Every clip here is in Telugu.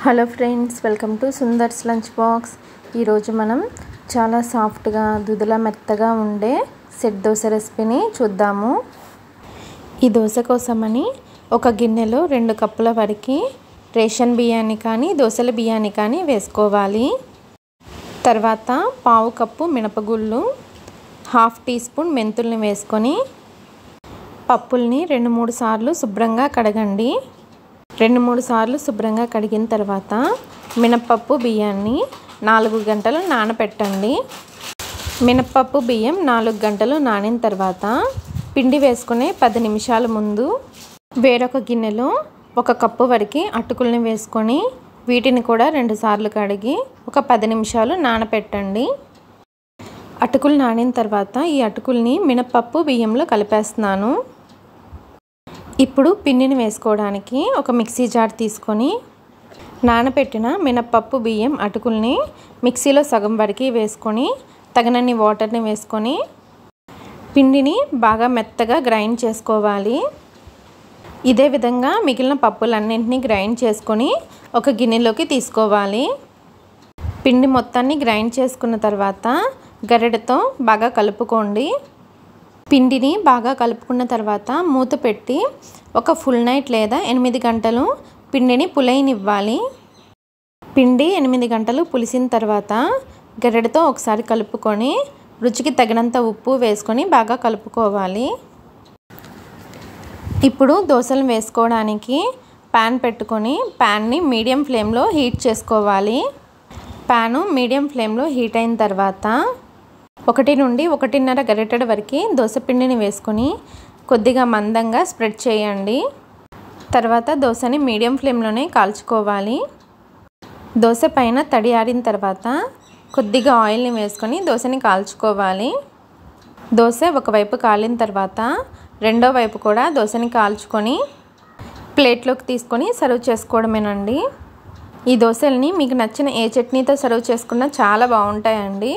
Hello friends, welcome to Sundar's lunch box. ఈరోజు మనం చాలా సాఫ్ట్గా దుదల మెత్తగా ఉండే సెట్ దోశ రెసిపీని చూద్దాము. ఈ దోశ కోసమని ఒక గిన్నెలో 2 కప్పుల వరకు రేషన్ బియ్యాన్ని కానీ దోశల బియ్యాన్ని కానీ వేసుకోవాలి. తర్వాత 1/2 కప్పు మినపగుళ్ళు, 1/2 టీ స్పూన్ మెంతుల్ని వేసుకొని పప్పుల్ని 2-3 సార్లు శుభ్రంగా కడగండి. 2-3 సార్లు శుభ్రంగా కడిగిన తర్వాత మినపప్పు బియ్యాన్ని 4 గంటలు నానబెట్టండి. మినపప్పు బియ్యం 4 గంటలు నానిన తర్వాత పిండి వేసుకునే 10 నిమిషాల ముందు వేరొక గిన్నెలో 1 కప్పు వరకు అటుకుల్ని వేసుకొని వీటిని కూడా 2 సార్లు కడిగి ఒక 10 నిమిషాలు నానబెట్టండి. అటుకులు నానిన తర్వాత ఈ అటుకుల్ని మినపప్పు బియ్యంలో కలిపేస్తున్నాను. ఇప్పుడు పిండిని వేసుకోవడానికి ఒక మిక్సీ జార్ తీసుకొని నానబెట్టిన మినపప్పు బియ్యం అటుకుల్ని మిక్సీలో సగం వరకు వేసుకొని తగినన్ని వాటర్ని వేసుకొని పిండిని బాగా మెత్తగా గ్రైండ్ చేసుకోవాలి. ఇదే విధంగా మిగిలిన పప్పులన్నింటినీ గ్రైండ్ చేసుకొని ఒక గిన్నెలోకి తీసుకోవాలి. పిండి మొత్తాన్ని గ్రైండ్ చేసుకున్న తర్వాత గరిటెతో బాగా కలుపుకోండి. పిండిని బాగా కలుపుకున్న తర్వాత మూత పెట్టి ఒక ఫుల్ నైట్ లేదా 8 గంటలు పిండిని పులియనివ్వాలి. పిండి 8 గంటలు పులిసిన తర్వాత గరిటెతో ఒకసారి కలుపుకొని రుచికి తగినంత ఉప్పు వేసుకొని బాగా కలుపుకోవాలి. ఇప్పుడు దోశలు వేసుకోవడానికి ప్యాన్ పెట్టుకొని ప్యాన్ని మీడియం ఫ్లేమ్లో హీట్ చేసుకోవాలి. ప్యాను మీడియం ఫ్లేమ్లో హీట్ అయిన తర్వాత 1 నుండి 1.5 గరిటెల వరకు దోశ పిండిని వేసుకొని కొద్దిగా మందంగా స్ప్రెడ్ చేయండి. తర్వాత దోశని మీడియం ఫ్లేమ్లోనే కాల్చుకోవాలి. దోశ పైన తడి ఆరిన తర్వాత కొద్దిగా ఆయిల్ని వేసుకొని దోశని కాల్చుకోవాలి. దోశ ఒకవైపు కాలిన తర్వాత రెండో వైపు కూడా దోశని కాల్చుకొని ప్లేట్లోకి తీసుకొని సర్వ్ చేసుకోవడమేనండి. ఈ దోశల్ని మీకు నచ్చిన ఏ చట్నీతో సర్వ్ చేసుకున్నా చాలా బాగుంటాయండి.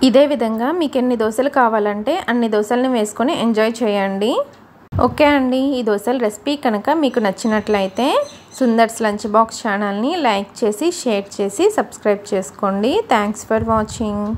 ఇదే విధంగా మీకు ఎన్ని దోశలు కావాలంటే అన్ని దోశల్ని వేసుకొని ఎంజాయ్ చేయండి. ఓకే అండి, ఈ దోశల రెసిపీ కనుక మీకు నచ్చినట్లయితే సుందర్స్ లంచ్ బాక్స్ ఛానల్ని లైక్ చేసి షేర్ చేసి సబ్స్క్రైబ్ చేసుకోండి. Thanks for watching.